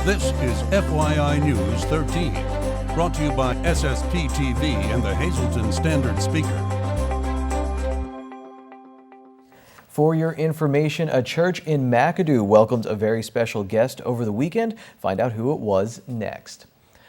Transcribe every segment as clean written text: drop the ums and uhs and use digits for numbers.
This is FYI News 13, brought to you by SSPTV and the Hazleton Standard Speaker. For your information, a church in McAdoo welcomed a very special guest over the weekend. Find out who it was next.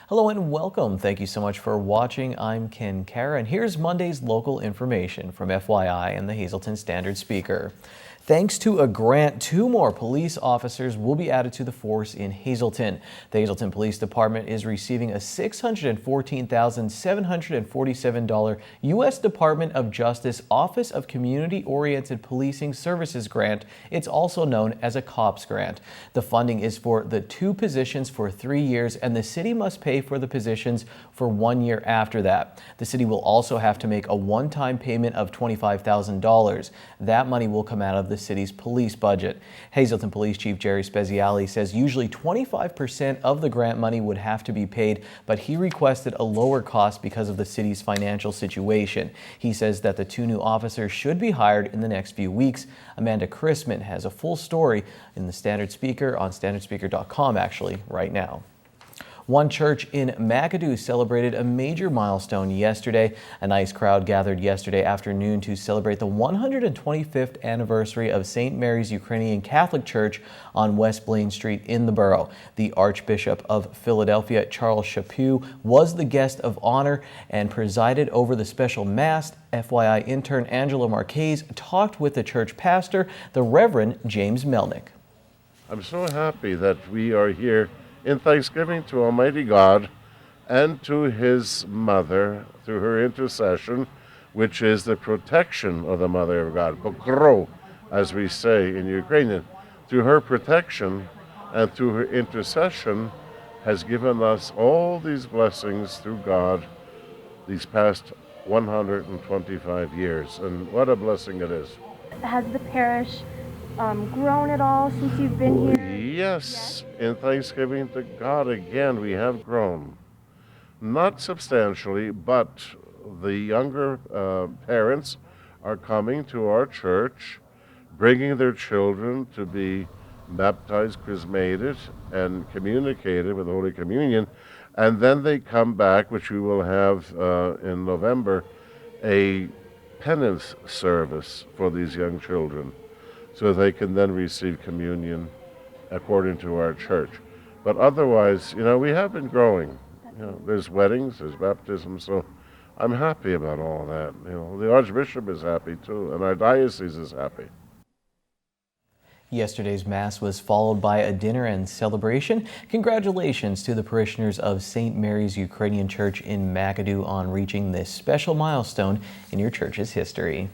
Hello and welcome. Thank you so much for watching. I'm Ken Kara, and here's Monday's local information from FYI and the Hazleton Standard Speaker. Thanks to a grant, 2 more police officers will be added to the force in Hazleton. The Hazleton Police Department is receiving a $614,747 U.S. Department of Justice Office of Community-Oriented Policing Services grant. It's also known as a COPS grant. The funding is for the 2 positions for 3 years, and the city must pay for the positions for 1 year after that. The city will also have to make a one-time payment of $25,000. That money will come out of the city's police budget. Hazleton Police Chief Jerry Speziale says usually 25% of the grant money would have to be paid, but he requested a lower cost because of the city's financial situation. He says that the 2 new officers should be hired in the next few weeks. Amanda Chrisman has a full story in the Standard Speaker on standardspeaker.com actually right now. One church in McAdoo celebrated a major milestone yesterday. A nice crowd gathered yesterday afternoon to celebrate the 125th anniversary of St. Mary's Ukrainian Catholic Church on West Blaine Street in the borough. The Archbishop of Philadelphia, Charles Chaput, was the guest of honor and presided over the special Mass. FYI intern Angela Marquez talked with the church pastor, the Reverend James Melnick. I'm so happy that we are here in thanksgiving to Almighty God and to His Mother through her intercession, which is the protection of the Mother of God, pokro, as we say in Ukrainian. Through her protection and through her intercession has given us all these blessings through God these past 125 years. And what a blessing it is. Has the parish grown at all since you've been here? Yes, in thanksgiving to God again, we have grown. Not substantially, but the younger parents are coming to our church, bringing their children to be baptized, chrismated, and communicated with Holy Communion. And then they come back, which we will have in November, a penance service for these young children, so they can then receive communion according to our church. But otherwise, we have been growing. There's weddings, there's baptisms, so I'm happy about all that. The Archbishop is happy too, and our diocese is happy. Yesterday's Mass was followed by a dinner and celebration. Congratulations to the parishioners of St. Mary's Ukrainian Church in McAdoo on reaching this special milestone in your church's history.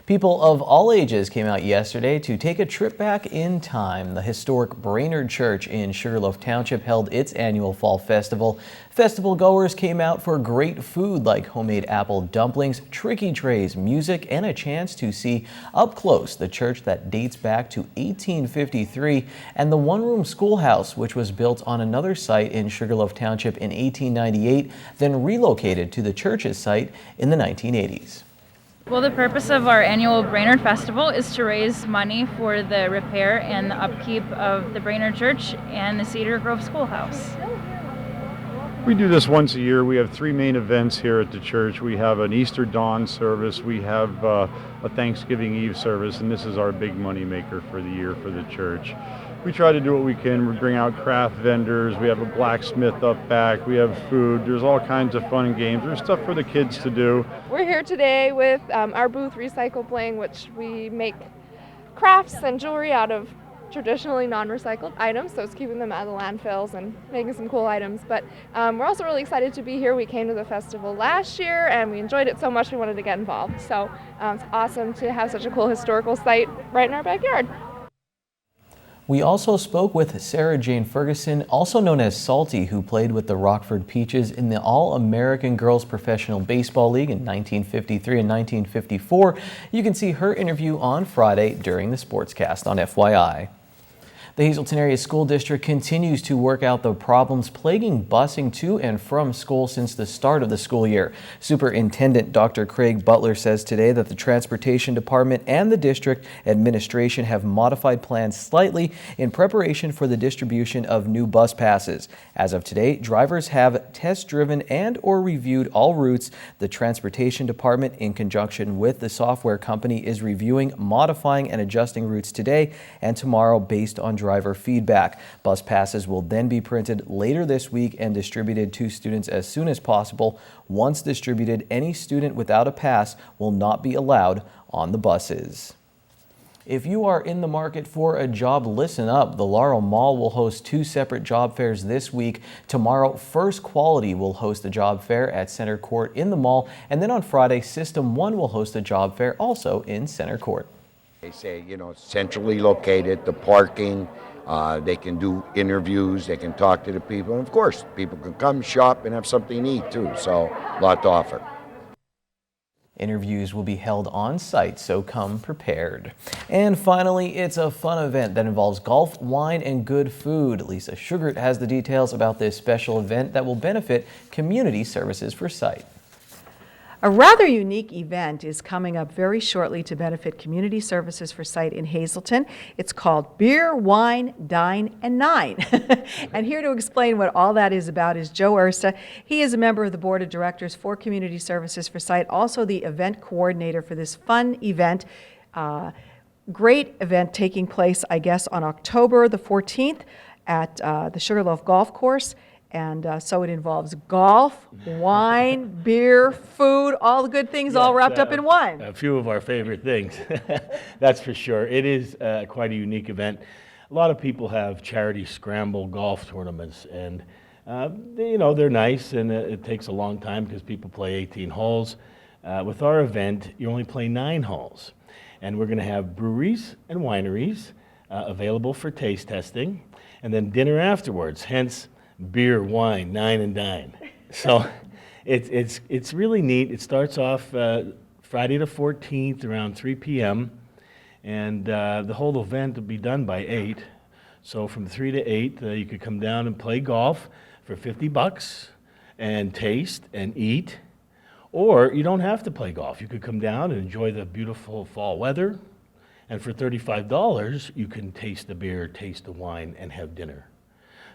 People of all ages came out yesterday to take a trip back in time. The historic Brainerd Church in Sugarloaf Township held its annual fall festival. Festival goers came out for great food like homemade apple dumplings, tricky trays, music, and a chance to see up close the church that dates back to 1853 and the one-room schoolhouse, which was built on another site in Sugarloaf Township in 1898, then relocated to the church's site in the 1980s. Well, the purpose of our annual Brainerd Festival is to raise money for the repair and the upkeep of the Brainerd Church and the Cedar Grove Schoolhouse. We do this once a year. We have 3 main events here at the church. We have an Easter dawn service, we have a Thanksgiving Eve service, and this is our big money maker for the year for the church. We try to do what we can. We bring out craft vendors. We have a blacksmith up back. We have food. There's all kinds of fun and games. There's stuff for the kids to do. We're here today with our booth Recycle Bling, which we make crafts and jewelry out of traditionally non-recycled items, so it's keeping them out of the landfills and making some cool items. But we're also really excited to be here. We came to the festival last year and we enjoyed it so much we wanted to get involved. So it's awesome to have such a cool historical site right in our backyard. We also spoke with Sarah Jane Ferguson, also known as Salty, who played with the Rockford Peaches in the All-American Girls Professional Baseball League in 1953 and 1954. You can see her interview on Friday during the Sportscast on FYI. The Hazleton Area School District continues to work out the problems plaguing busing to and from school since the start of the school year. Superintendent Dr. Craig Butler says today that the Transportation Department and the district administration have modified plans slightly in preparation for the distribution of new bus passes. As of today, drivers have test-driven and or reviewed all routes. The Transportation Department, in conjunction with the software company, is reviewing, modifying, and adjusting routes today and tomorrow based on driver feedback. Bus passes will then be printed later this week and distributed to students as soon as possible. Once distributed, any student without a pass will not be allowed on the buses. If you are in the market for a job, listen up. The Laurel Mall will host 2 separate job fairs this week. Tomorrow, First Quality will host a job fair at Center Court in the mall. And then on Friday, System 1 will host a job fair also in Center Court. They say, centrally located, the parking, they can do interviews, they can talk to the people. And of course, people can come shop and have something to eat too. So, a lot to offer. Interviews will be held on site, so come prepared. And finally, it's a fun event that involves golf, wine, and good food. Lisa Sugart has the details about this special event that will benefit Community Services for Sight. A rather unique event is coming up very shortly to benefit Community Services for Sight in Hazleton. It's called Beer, Wine, Dine, and Nine. And here to explain what all that is about is Joe Ursta. He is a member of the Board of Directors for Community Services for Sight, also the event coordinator for this fun event. Great event taking place, I guess, on October the 14th at the Sugarloaf Golf Course. And so it involves golf, wine, beer, food, all the good things all wrapped up in one. A few of our favorite things, that's for sure. It is quite a unique event. A lot of people have charity scramble golf tournaments, and they're nice, and it takes a long time because people play 18 holes. With our event, you only play 9 holes, and we're going to have breweries and wineries available for taste testing, and then dinner afterwards. Hence, beer, wine, nine and dine. So it's really neat. It starts off Friday the 14th around 3 p.m. and the whole event will be done by 8. So from 3 to 8, you could come down and play golf for $50 and taste and eat. Or you don't have to play golf. You could come down and enjoy the beautiful fall weather. And for $35, you can taste the beer, taste the wine, and have dinner.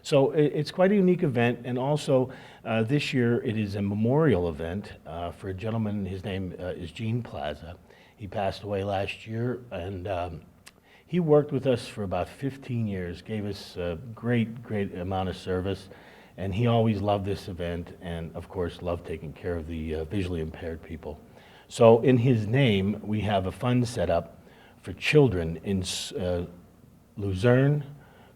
So it's quite a unique event, and also this year it is a memorial event for a gentleman. His name is Gene Plaza. He passed away last year, and he worked with us for about 15 years, gave us a great amount of service, and he always loved this event, and of course loved taking care of the visually impaired people. So in his name, we have a fund set up for children in Luzerne,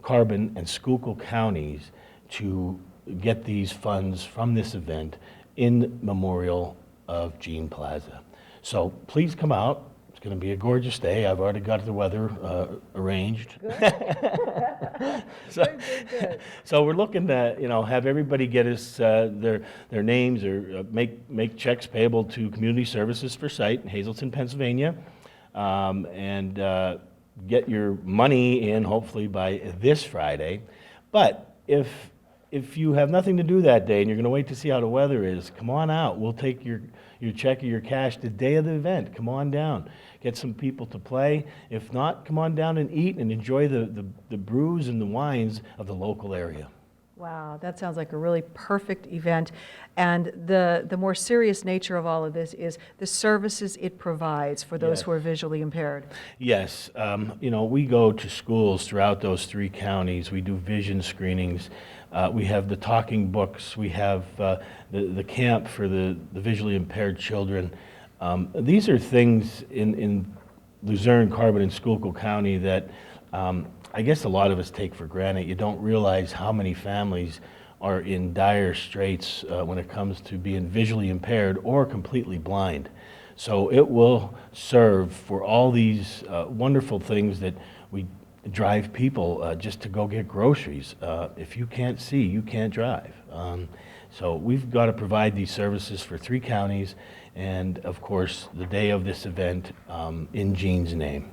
Carbon, and Schuylkill counties to get these funds from this event in memorial of Gene Plaza. So please come out. It's going to be a gorgeous day. I've already got the weather arranged. Good. So we're looking to have everybody get us their names or make checks payable to Community Services for Sight in Hazleton, Pennsylvania, and get your money in hopefully by this Friday. But if you have nothing to do that day and you're going to wait to see how the weather is, come on out. We'll take your check or your cash the day of the event. Come on down. Get some people to play. If not, come on down and eat and enjoy the brews and the wines of the local area. Wow, that sounds like a really perfect event. And the more serious nature of all of this is the services it provides for those who are visually impaired. Yes, we go to schools throughout those 3 counties. We do vision screenings. We have the talking books. We have the camp for the visually impaired children. These are things in Luzerne, Carbon, and Schuylkill County that I guess a lot of us take for granted. You don't realize how many families are in dire straits when it comes to being visually impaired or completely blind. So it will serve for all these wonderful things that we drive people just to go get groceries. If you can't see, you can't drive. So we've got to provide these services for 3 counties, and of course the day of this event in Gene's name.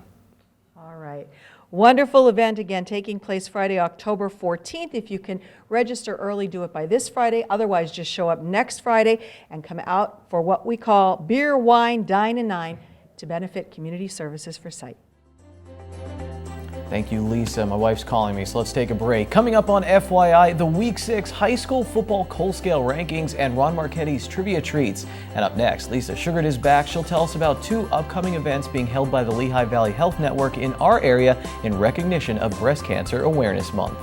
All right. Wonderful event, again, taking place Friday, October 14th. If you can register early, do it by this Friday. Otherwise, just show up next Friday and come out for what we call Beer, Wine, Dine, and Nine to benefit Community Services for Sight. Thank you, Lisa. My wife's calling me, so let's take a break. Coming up on FYI, the Week 6 High School Football Coal Scale Rankings and Ron Marchetti's Trivia Treats. And up next, Lisa Sugart is back. She'll tell us about 2 upcoming events being held by the Lehigh Valley Health Network in our area in recognition of Breast Cancer Awareness Month.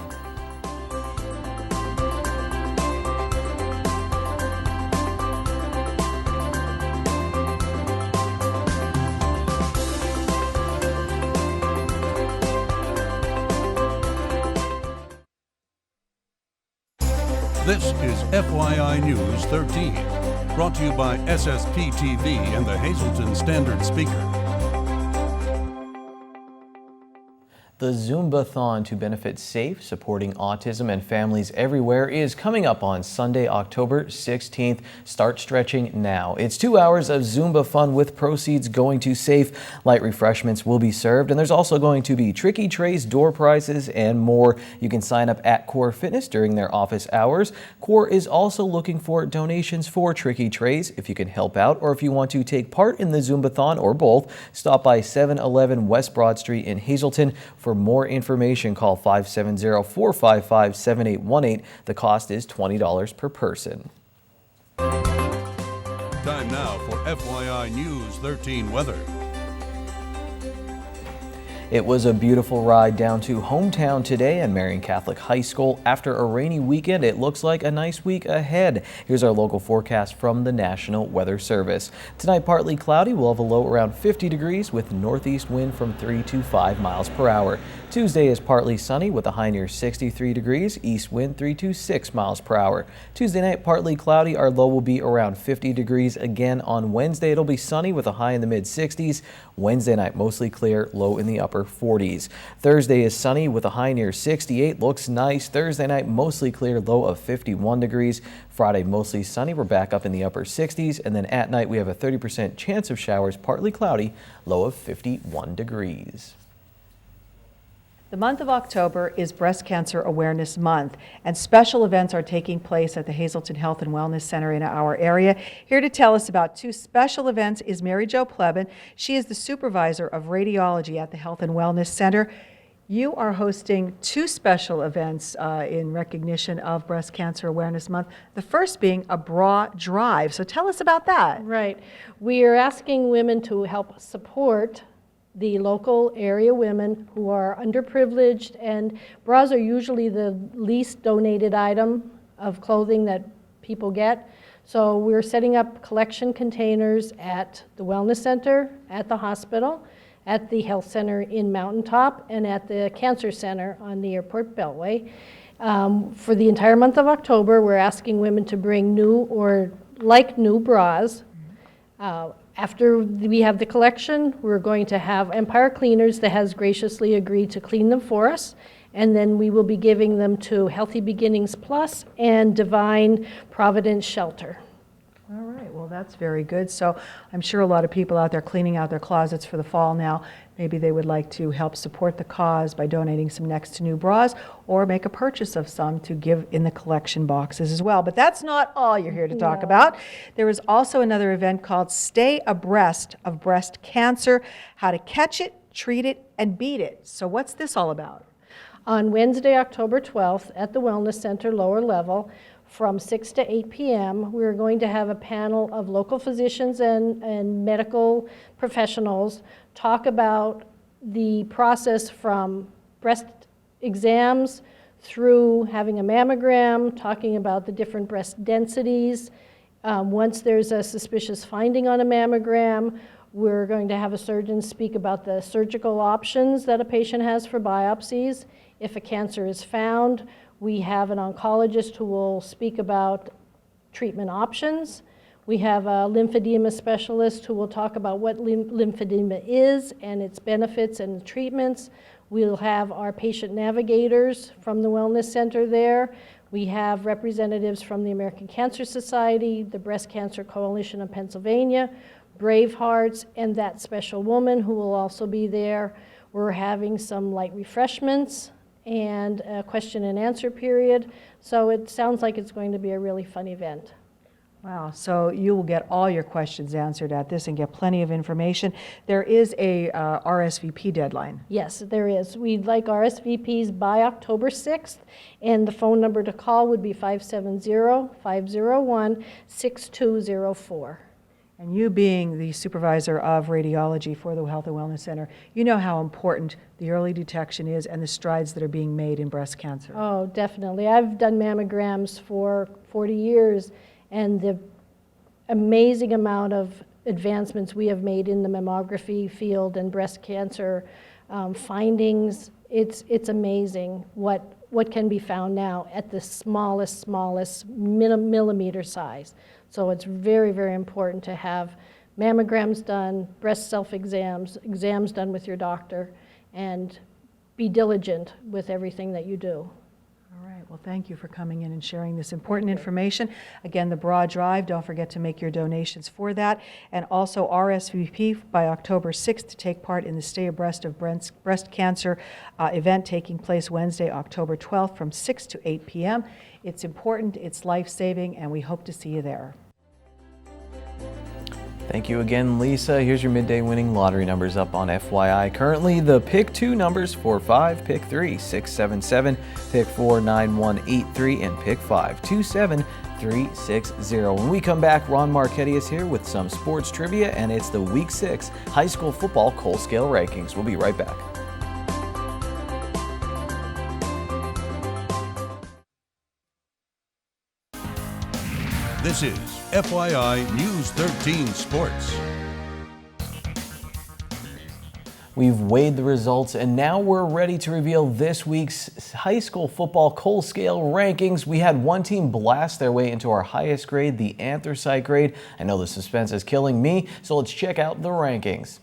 This is FYI News 13, brought to you by SSPTV and the Hazleton Standard Speaker. The Zumbathon to benefit SAFE, supporting autism and families everywhere, is coming up on Sunday, October 16th. Start stretching now. It's 2 hours of Zumba fun with proceeds going to SAFE. Light refreshments will be served, and there's also going to be tricky trays, door prizes, and more. You can sign up at Core Fitness during their office hours. Core is also looking for donations for tricky trays. If you can help out or if you want to take part in the Zumbathon or both, stop by 711 West Broad Street in Hazleton. For more information, call 570-455-7818. The cost is $20 per person. Time now for FYI News 13 weather. It was a beautiful ride down to hometown today at Marian Catholic High School. After a rainy weekend, it looks like a nice week ahead. Here's our local forecast from the National Weather Service. Tonight, partly cloudy. We'll have a low around 50 degrees with northeast wind from 3 to 5 miles per hour. Tuesday is partly sunny with a high near 63 degrees, east wind 3 to 6 miles per hour. Tuesday night, partly cloudy. Our low will be around 50 degrees again on Wednesday. It'll be sunny with a high in the mid 60s. Wednesday night, mostly clear, low in the upper 40s. Thursday is sunny with a high near 68. Looks nice. Thursday night, mostly clear, low of 51 degrees. Friday, mostly sunny. We're back up in the upper 60s. And then at night, we have a 30% chance of showers, partly cloudy, low of 51 degrees. The month of October is Breast Cancer Awareness Month, and special events are taking place at the Hazleton Health and Wellness Center in our area. Here to tell us about 2 special events is Mary Jo Plebin. She is the supervisor of radiology at the Health and Wellness Center. You are hosting 2 special events in recognition of Breast Cancer Awareness Month, the first being a bra drive. So tell us about that. Right. We are asking women to help support the local area women who are underprivileged, and bras are usually the least donated item of clothing that people get. So we're setting up collection containers at the Wellness Center, at the hospital, at the Health Center in Mountaintop, and at the Cancer Center on the Airport Beltway. For the entire month of October, we're asking women to bring new or like new bras. After we have the collection, we're going to have Empire Cleaners that has graciously agreed to clean them for us, and then we will be giving them to Healthy Beginnings Plus and Divine Providence Shelter. All right, well, that's very good. So I'm sure a lot of people out there cleaning out their closets for the fall now, maybe they would like to help support the cause by donating some next to new bras or make a purchase of some to give in the collection boxes as well. But that's not all you're here to talk about. There is also another event called Stay Abreast of Breast Cancer, How to Catch It, Treat It, and Beat It. So what's this all about? On Wednesday, October 12th, at the Wellness Center lower level, from 6 to 8 p.m., we're going to have a panel of local physicians and medical professionals talk about the process from breast exams through having a mammogram, talking about the different breast densities. Once there's a suspicious finding on a mammogram, we're going to have a surgeon speak about the surgical options that a patient has for biopsies. If a cancer is found, we have an oncologist who will speak about treatment options. We have a lymphedema specialist who will talk about what lymphedema is and its benefits and treatments. We'll have our patient navigators from the Wellness Center there. We have representatives from the American Cancer Society, the Breast Cancer Coalition of Pennsylvania, Brave Hearts, and That Special Woman who will also be there. We're having some light refreshments and a question and answer period. So it sounds like it's going to be a really fun event. Wow, so you will get all your questions answered at this and get plenty of information. There is a RSVP deadline. Yes, there is. We'd like RSVPs by October 6th, and the phone number to call would be 570-501-6204. And you being the supervisor of radiology for the Health and Wellness Center, you know how important the early detection is and the strides that are being made in breast cancer. Oh, definitely. I've done mammograms for 40 years, and the amazing amount of advancements we have made in the mammography field and breast cancer findings, it's amazing what can be found now at the smallest millimeter size. So it's very, very important to have mammograms done, breast self-exams, exams done with your doctor, and be diligent with everything that you do. All right, well, thank you for coming in and sharing this important information. Again, the broad drive, don't forget to make your donations for that. And also RSVP by October 6th to take part in the Stay Abreast of Breast Cancer event taking place Wednesday, October 12th from 6 to 8 p.m. It's important, it's life-saving, and we hope to see you there. Thank you again, Lisa. Here's your midday winning lottery numbers up on FYI. Currently, the pick 2 numbers 4-5, pick 3 677, pick 4 9183, and pick 5 27360. When we come back, Ron Marchetti is here with some sports trivia, and it's the Week 6 high school football Cole Scale rankings. We'll be right back. This is FYI News 13 Sports. We've weighed the results, and now we're ready to reveal this week's high school football Cole Scale rankings. We had one team blast their way into our highest grade, the anthracite grade. I know the suspense is killing me, so let's check out the rankings.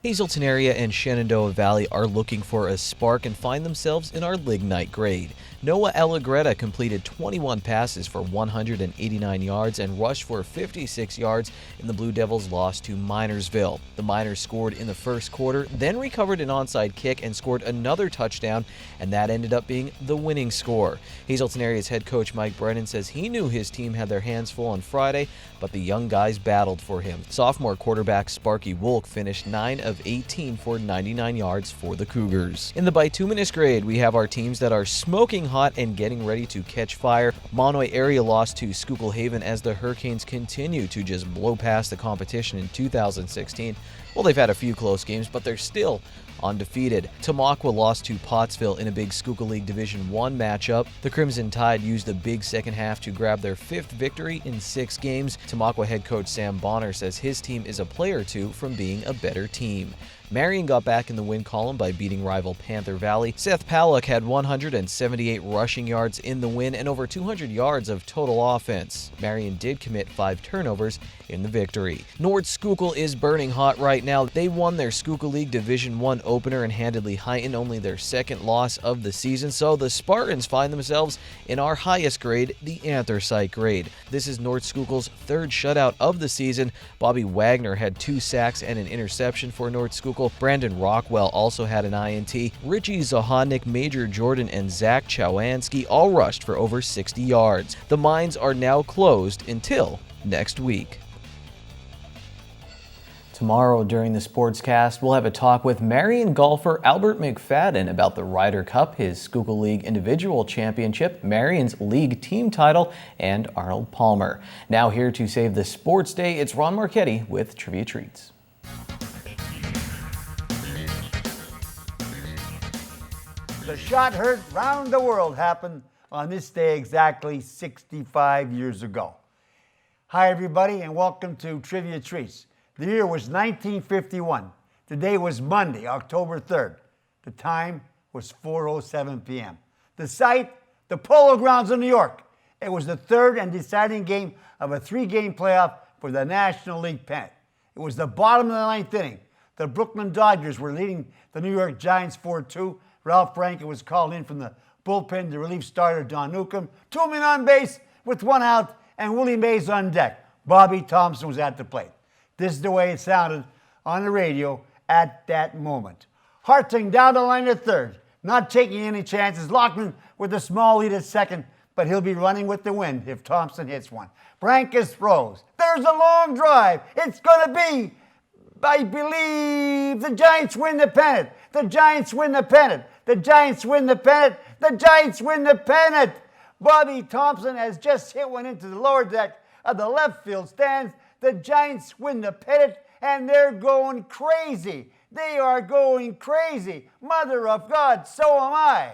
Hazleton area and Shenandoah Valley are looking for a spark and find themselves in our lignite grade. Noah Allegretta completed 21 passes for 189 yards and rushed for 56 yards in the Blue Devils' loss to Minersville. The Miners scored in the first quarter, then recovered an onside kick and scored another touchdown, and that ended up being the winning score. Hazleton area's head coach Mike Brennan says he knew his team had their hands full on Friday, but the young guys battled for him. Sophomore quarterback Sparky Wolk finished 9 of 18 for 99 yards for the Cougars. In the bituminous grade, we have our teams that are smoking hot and getting ready to catch fire. Monoy area lost to Schuylkill Haven as the Hurricanes continue to just blow past the competition in 2016. Well, they've had a few close games, but they're still undefeated. Tamaqua lost to Pottsville in a big Schuylkill League Division I matchup. The Crimson Tide used the big second half to grab their 5th victory in 6 games. Tamaqua head coach Sam Bonner says his team is a play or two from being a better team. Marion got back in the win column by beating rival Panther Valley. Seth Palak had 178 rushing yards in the win and over 200 yards of total offense. Marion did commit 5 turnovers in the victory. Nord Schuylkill is burning hot right now. They won their Schuylkill League Division I opener and handedly heightened only their 2nd loss of the season, so the Spartans find themselves in our highest grade, the anthracite grade. This is Nord Schuylkill's 3rd shutout of the season. Bobby Wagner had 2 sacks and an interception for Nord Schuylkill. Brandon Rockwell also had an INT. Richie Zohodnik, Major Jordan, and Zach Chowansky all rushed for over 60 yards. The mines are now closed until next week. Tomorrow during the Sportscast, we'll have a talk with Marion golfer Albert McFadden about the Ryder Cup, his Schuylkill League Individual Championship, Marion's league team title, and Arnold Palmer. Now here to save the sports day, it's Ron Marchetti with Trivia Treats. The shot heard round the world happened on this day exactly 65 years ago. Hi everybody and welcome to Trivia Treats. The year was 1951. Today was Monday, October 3rd. The time was 4:07 p.m. The site, the Polo Grounds of New York. It was the 3rd and deciding game of a 3-game playoff for the National League pennant. It was the bottom of the 9th inning. The Brooklyn Dodgers were leading the New York Giants 4-2. Ralph Franken was called in from the bullpen to relieve starter Don Newcomb. 2 men on base with 1 out and Willie Mays on deck. Bobby Thompson was at the plate. This is the way it sounded on the radio at that moment. Harting down the line at third, not taking any chances. Lockman with a small lead at second, but he'll be running with the wind if Thompson hits one. Brankus throws. There's a long drive. It's going to be, I believe, the Giants win the pennant. The Giants win the pennant. The Giants win the pennant. The Giants win the pennant. Bobby Thompson has just hit one into the lower deck of the left field stands. The Giants win the pennant, and they're going crazy. They are going crazy. Mother of God, so am I.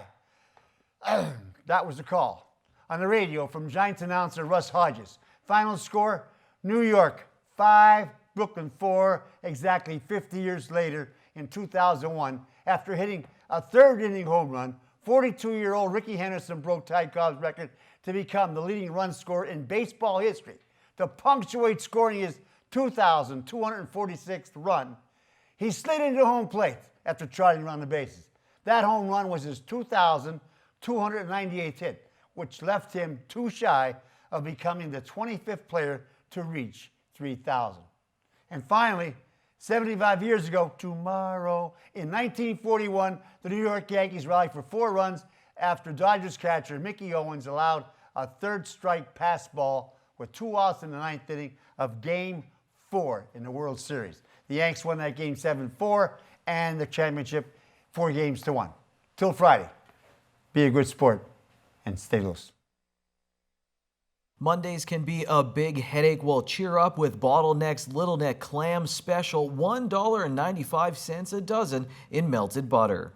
That was the call on the radio from Giants announcer Russ Hodges. Final score, New York 5, Brooklyn 4, exactly 50 years later in 2001. After hitting a third-inning home run, 42-year-old Ricky Henderson broke Ty Cobb's record to become the leading run scorer in baseball history. To punctuate scoring his 2,246th run, he slid into home plate after trotting around the bases. That home run was his 2,298th hit, which left him too shy of becoming the 25th player to reach 3,000. And finally, 75 years ago, tomorrow, in 1941, the New York Yankees rallied for 4 runs after Dodgers catcher Mickey Owens allowed a third strike pass ball with 2 outs in the 9th inning of Game 4 in the World Series. The Yanks won that game 7-4 and the championship 4-1. Till Friday, be a good sport and stay loose. Mondays can be a big headache. Well, cheer up with Bottleneck's Little Neck Clam Special, $1.95 a dozen in melted butter.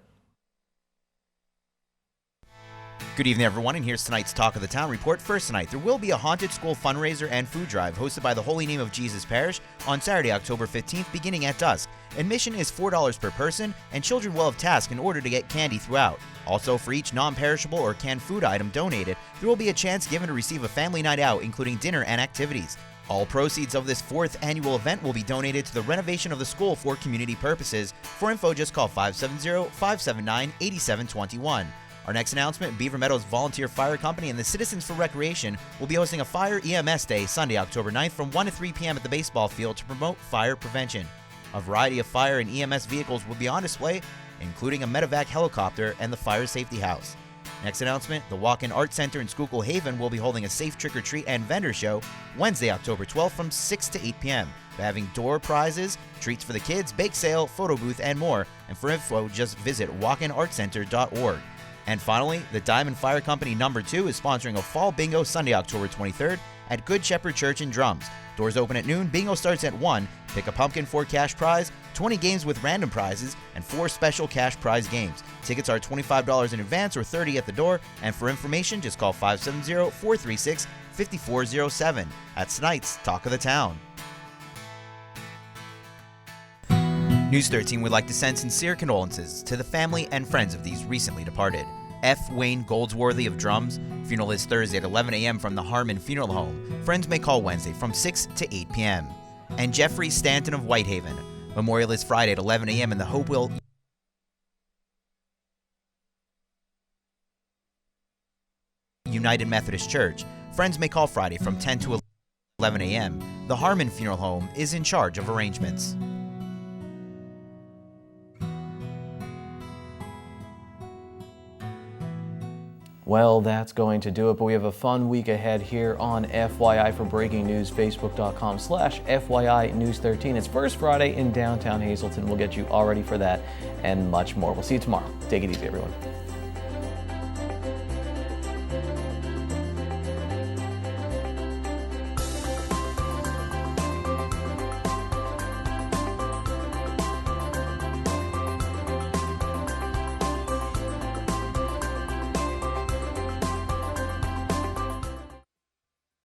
Good evening, everyone, and here's tonight's Talk of the Town report. First tonight, there will be a haunted school fundraiser and food drive hosted by the Holy Name of Jesus Parish on Saturday, October 15th, beginning at dusk. Admission is $4 per person, and children will have tasks in order to get candy throughout. Also, for each non-perishable or canned food item donated, there will be a chance given to receive a family night out, including dinner and activities. All proceeds of this 4th annual event will be donated to the renovation of the school for community purposes. For info, just call 570-579-8721. Our next announcement, Beaver Meadows Volunteer Fire Company and the Citizens for Recreation will be hosting a Fire EMS Day Sunday, October 9th from 1 to 3 p.m. at the baseball field to promote fire prevention. A variety of fire and EMS vehicles will be on display, including a medevac helicopter and the Fire Safety House. Next announcement, the Walk-In Art Center in Schuylkill Haven will be holding a safe trick-or-treat and vendor show Wednesday, October 12th from 6 to 8 p.m. They're having door prizes, treats for the kids, bake sale, photo booth, and more. And for info, just visit walkinartcenter.org. And finally, the Diamond Fire Company No. 2 is sponsoring a fall bingo Sunday, October 23rd at Good Shepherd Church in Drums. Doors open at noon, bingo starts at 1. Pick a pumpkin for cash prize, 20 games with random prizes, and 4 special cash prize games. Tickets are $25 in advance or $30 at the door, and for information, just call 570-436-5407. That's tonight's Talk of the Town. News 13 would like to send sincere condolences to the family and friends of these recently departed. F. Wayne Goldsworthy of Drums. Funeral is Thursday at 11 a.m. from the Harmon Funeral Home. Friends may call Wednesday from 6 to 8 p.m. And Jeffrey Stanton of Whitehaven. Memorial is Friday at 11 a.m. in the Hopewell United Methodist Church. Friends may call Friday from 10 to 11 a.m. The Harmon Funeral Home is in charge of arrangements. Well, that's going to do it, but we have a fun week ahead here on FYI. For breaking news, facebook.com/FYI News 13. It's First Friday in downtown Hazleton. We'll get you all ready for that and much more. We'll see you tomorrow. Take it easy, everyone.